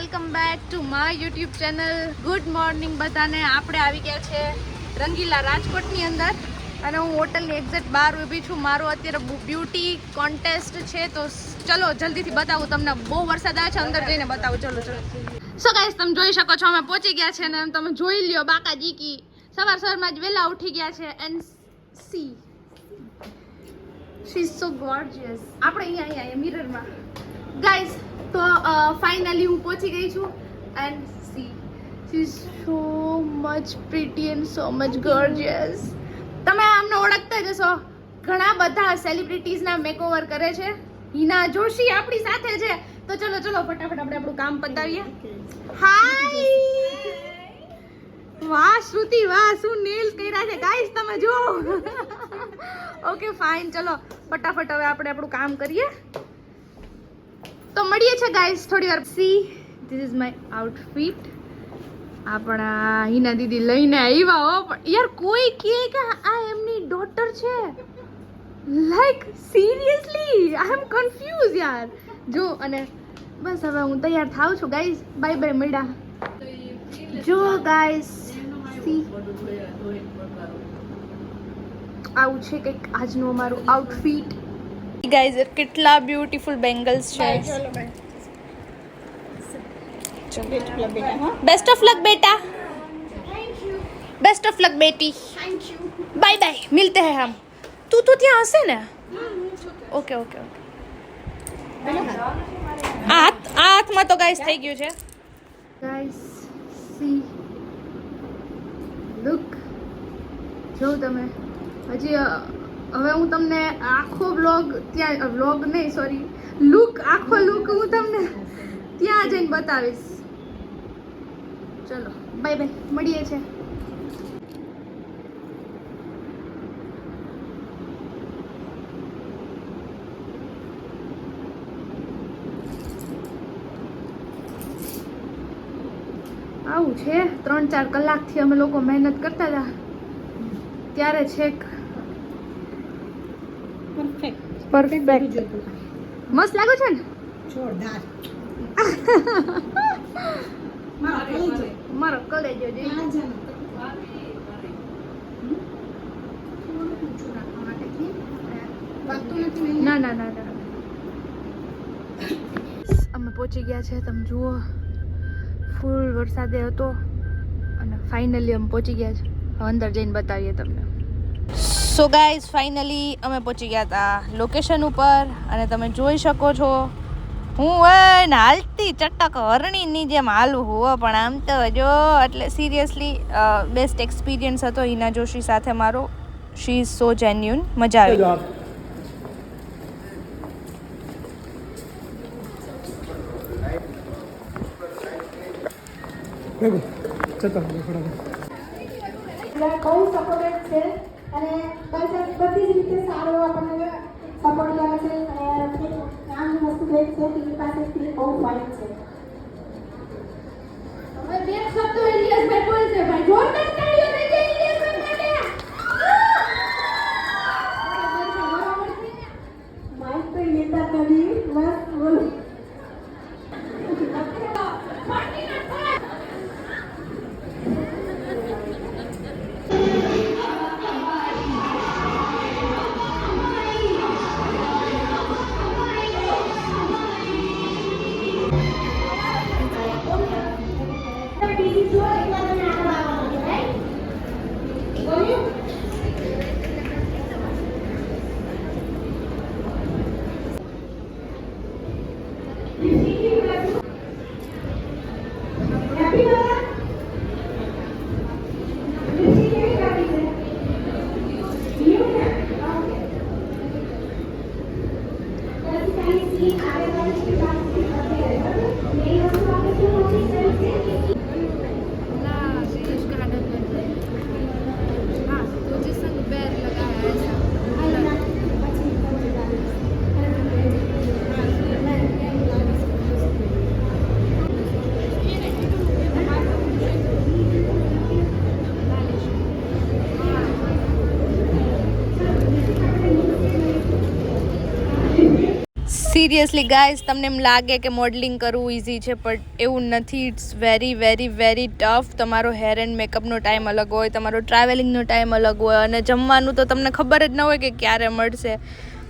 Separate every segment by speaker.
Speaker 1: Welcome back to my YouTube channel. Good morning બધાને. આપણે આવી ગયા છે રંગીલા રાજકોટની અંદર અને હું હોટલની એક્ઝેક્ટ બહાર ઊભી છું. મારો અત્યારે બ્યુટી કોન્ટેસ્ટ છે તો ચલો જલ્દીથી બતાવું તમને. બહુ વરસાદ આવે છે, અંદર જઈને બતાવું. ચલો સો ગાઈસ, તમે જોઈ શકો છો અમે પહોંચી ગયા છે અને તમે જોઈ લ્યો બાકાજી કી સવારમાં જ વહેલા ઉઠી ગયા છે. And see she is so gorgeous. આપણે અહીંયા મિરરમાં ગાઈસ તો ફાઇનલી હું પહોંચી ગઈ છું. And see she is so much pretty and so much gorgeous. તમે આમને ઓળખતા જ હશો, ઘણા બધા સેલિબ્રિટીઝના મેકઓવર કરે છે. હિના જોશી આપણી સાથે છે. તો ચલો ફટાફટ આપણે આપણું કામ પતાવીએ. હાય, વાહ શ્રુતિ, વાહ શું નેલ્સ કર્યા છે ગાઈસ, તમે જો. ઓકે ફાઇન, ચલો ફટાફટ હવે આપણે આપણું કામ કરીએ. તો મળીએ છે ગાઈસ થોડી વાર. See this is my outfit. આપણા હિના દીદી લઈને આવ્યા હો. પણ યાર કોઈ કહે કે આ એમની ડોટર છે. લાઈક સિરિયસલી આઈ એમ કન્ફ્યુઝ યાર. જો અને બસ હવે હું તૈયાર થાઉં છું ગાઈસ. બાય બાય, મળ્યા. જો ગાઈસ સી આવું છે કંઈક આજનું અમારું આઉટફિટ. ગાઈઝ કેટલા બ્યુટીફુલ બેંગલ્સ છે. બેસ્ટ ઓફ લક બેટા. બેસ્ટ ઓફ લક બેટી. બાય બાય, મિલતે હૈ હમ. તું તો ત્યાં હશે ને? Okay okay okay. આ હાથમાં તો ગાઈસ થઈ ગયું છે. ગાઈસ સી લુક, જો તમે હજી હવે હું તમને આખો વ્લોગ ત્યાં વ્લોગ નહીં સોરી આખો લુક હું તમને ત્યાં જઈને બતાવીશ. ચલો બાય બાય, મળીએ છે. આવું છે 3-4 કલાકથી અમે લોકો મહેનત કરતા હતા ત્યારે છેક પરફેક્ટ મસ્ત લાગો છે ને? જોરદાર. મારો કલેજો ના ના ના ના. અમે પહોંચી ગયા છે, તમે જુઓ ફૂલ વરસાદે હતો અને ફાઇનલી અમે પહોંચી ગયા છે. અંદર જઈને બતાવીએ તમને. સો ગાઈઝ ફાઇનલી અમે પહોંચી ગયા હતા લોકેશન ઉપર અને તમે જોઈ શકો છો હું હાલતી ચટક હરણીની જેમ હાલું હું. પણ આમ તો જો એટલે સિરિયસલી બેસ્ટ એક્સપિરિયન્સ હતો હિના જોશી સાથે મારો. She is so genuine. મજા આવી.
Speaker 2: બહુ સપોર્ટેડ છે અને બધી જ રીતે સારો આપણને સપોર્ટ કરે છે અને આમની વસ્તુ એક છે તેની પાસેથી બહુ ફાઇન છે. હવે બે શબ્દો ઇલિયાસભાઈ બોલશે ભાઈ. જોરદાર તાળીઓ થઈ જાય ઇલિયાસભાઈ માટે. માઇક તો લેતા કરી મસ્ત બોલ.
Speaker 1: સિરિયસલી ગાઈઝ, તમને એમ લાગે કે મોડલિંગ કરવું ઇઝી છે, બટ એવું નથી. It's very very very tough. તમારો હેર એન્ડ મેકઅપનો ટાઈમ અલગ હોય, તમારો ટ્રાવેલિંગનો ટાઈમ અલગ હોય, અને જમવાનું તો તમને ખબર જ ન હોય કે ક્યારે મળશે.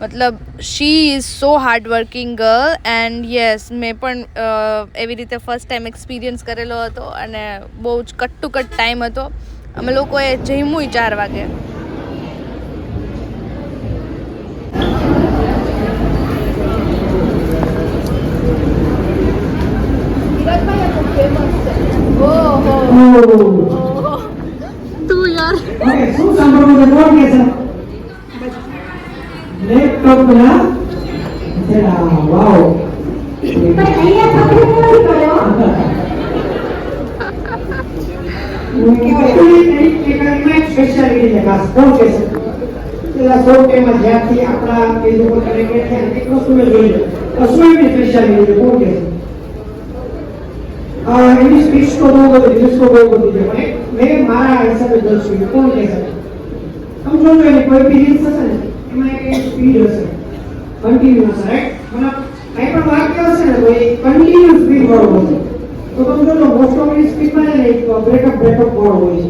Speaker 1: મતલબ she is so hard working girl. And yes, મેં પણ એવી રીતે ફર્સ્ટ ટાઈમ એક્સપિરિયન્સ કરેલો હતો, અને બહુ જ કટ ટુ કટ ટાઈમ હતો. અમે લોકોએ જમ્યું 4 વાગે. તું યાર
Speaker 3: શું સાંભળવું છે? કોણ કે છે? લેપટોપના વાવ
Speaker 2: પણ અહીંયા પકડી નથી ગયો.
Speaker 3: સ્પેશિયાલિટી છે ખાસ. કોણ કે છે? પેલા સોફ્ટવેરમાં જ્યાંથી આપણા પેજ ઉપર કનેક્ટેડ થયા એક વસ્તુ મેં જોઈ છે. કસોઈની સ્પેશિયાલિટી છે. કોણ કે છે? એની સ્પીચ તો બહુ બધી, રીલ્સ તો બહુ બધી છે, પણ મેં મારા હિસાબે દર્શાવ્યું. કોણ કે છે? સમજો છો એની કોઈ બી રીલ્સ હશે ને એમાં એક સ્પીડ હશે, કન્ટિન્યુઅસ, રાઈટ? મતલબ કંઈ પણ વાક્ય હશે ને તો એ કન્ટિન્યુઅસ સ્પીડ વાળું હશે. તો તમે જો મોસ્ટ ઓફ એની સ્પીડમાં છે ને એક બ્રેકઅપ વાળું હોય છે.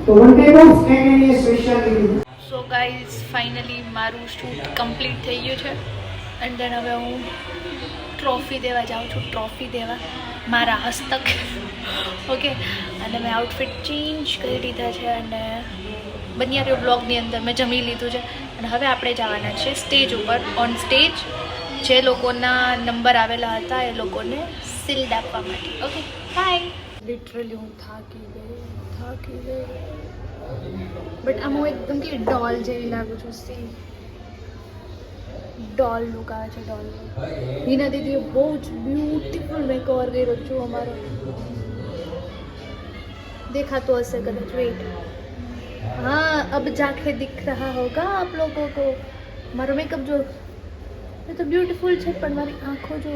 Speaker 3: તો વન ટાઈપ ઓફ સ્ટેન્ડની સ્પેશિયાલિટી.
Speaker 1: સો ગાઈઝ, ફાઇનલી મારું શૂટ કમ્પ્લીટ થઈ ગયું છે. એન્ડ દેન હવે હું ટ્રોફી દેવા જાઉં છું. ટ્રોફી દેવા મારા હસ્તક. ઓકે, અને મેં આઉટફિટ ચેન્જ કરી લીધા છે, અને બન્યા રહ્યો બ્લોગની અંદર મેં જમી લીધું છે. અને હવે આપણે જવાના છે સ્ટેજ ઉપર. ઓન સ્ટેજ જે લોકોના નંબર આવેલા હતા એ લોકોને શિલ્ડ આપવા માટે. Okay, by. લિટરલી હું થાકી ગઈ. બટ આમ હું એકદમ કે ડોલ જેવી લાગુ છું. સી, ડોલ લુક આવે છે. ડોલ હિના દીદીએ બહુ જ બ્યુટીફુલ મેકઓવર કર્યો છું અમારો. દેખાતો હશે કદાચ, વેઇટ. हाँ, अब जाके दिख रहा होगा आप लोगों को. मारो मेकअप जो ये तो ब्यूटीफुल है, पर मारी आँखों जो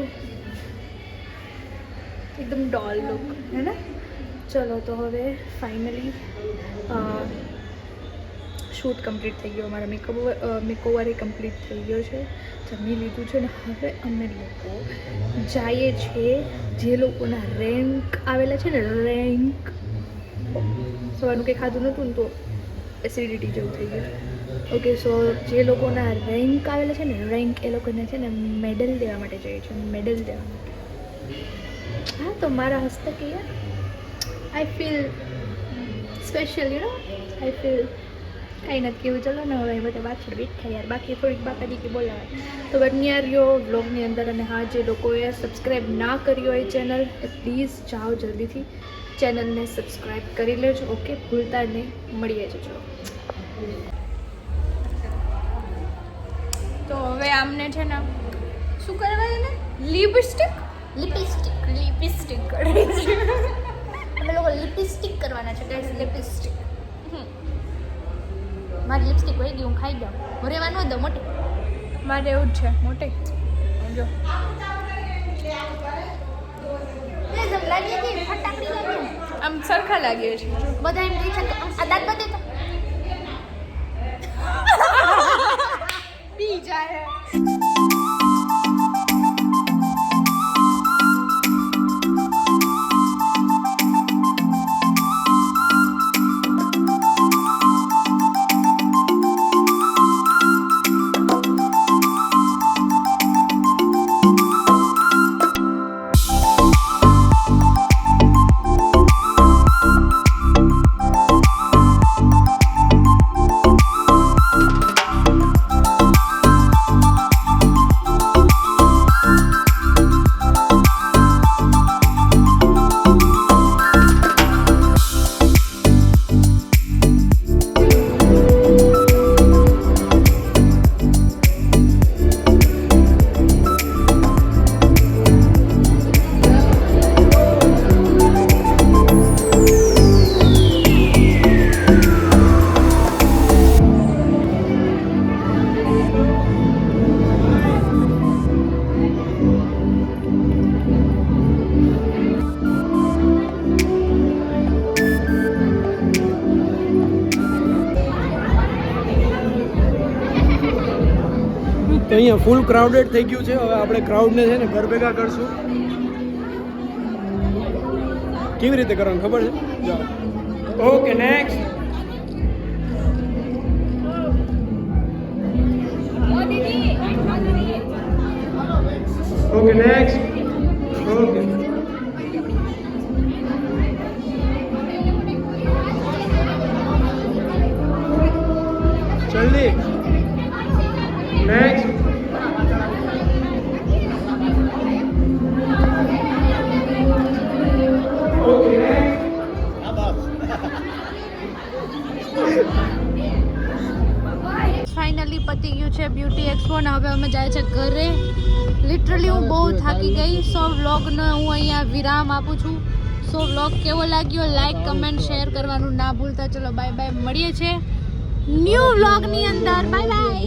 Speaker 1: एकदम डॉल लुक है ना. चलो तो હવે ફાઇનલી શૂટ કમ્પ્લીટ થઈ ગયો. મારા મેકઓવર એ કમ્પ્લીટ થઈ ગયો છે. જમી લીધું છે, ને હવે અમે લોકો જઈએ છીએ જે લોકોના રેન્ક આવેલા છે ને, રેન્ક. સવારનું કંઈ ખાધું નહોતું ને તો એસિડિટી જેવું થઈ ગયું. ઓકે, સો જે લોકોના રેન્ક આવેલા છે ને, રેન્ક, એ લોકોને છે ને મેડલ દેવા માટે જઈએ છીએ. મેડલ દેવા માટે. હા, તો મારા હસ્તક યાર I feel special, you know. I feel કાંઈ નથી કેવું. ચલો ને હવે બધા પાછળ બેઠા યાર, બાકી થોડીક બાપા દીકી બોલાવે તો બન્યા રહ્યો વ્લોગની અંદર. અને હા, જે લોકોએ સબસ્ક્રાઈબ ના કર્યું હોય ચેનલ, એ પ્લીઝ જાઓ જલ્દીથી ચેનલને સબસ્ક્રાઈબ કરી લેજો. ઓકે, ભૂલતા નહીં. મળીએ છે. ચલો, તો હવે આમને છે ને શું કરવા છે ને, લિપસ્ટિક કરાવી છે. અમે લોકો લિપસ્ટિક કરવાના છે ગાઈસ. લિપસ્ટિક મારી લિપસ્ટિક વહી ગઈ, હું ખાઈ જાઉં. હું રહેવાનું હતું મોટી. મારે એવું જ છે મોટી. જો આમ સરખા લાગે છે બધા. એમ કહે છે કે આ દાંત બધે તો બી જાય.
Speaker 4: અહીંયા ફૂલ ક્રાઉડેડ થઈ ગયું છે. હવે આપણે ક્રાઉડને છે ને ઘર ભેગા કરશું. કેવી રીતે કરવાનું ખબર છે? Okay next. Okay next. Okay જલ્દી. નેક્સ્ટ. Okay next.
Speaker 1: ફાઇનલી પતી ગયું છે બ્યુટી એક્સપો ને હવે અમે જાય છે ઘરે. લિટરલી હું બહુ થાકી ગઈ. સો વ્લોગને હું અહીંયા વિરામ આપું છું. સો વ્લોગ કેવો લાગ્યો લાઈક કમેન્ટ શેર કરવાનું ના ભૂલતા. ચલો બાય બાય, મળીએ છીએ ન્યૂ વ્લોગની અંદર. Bye bye.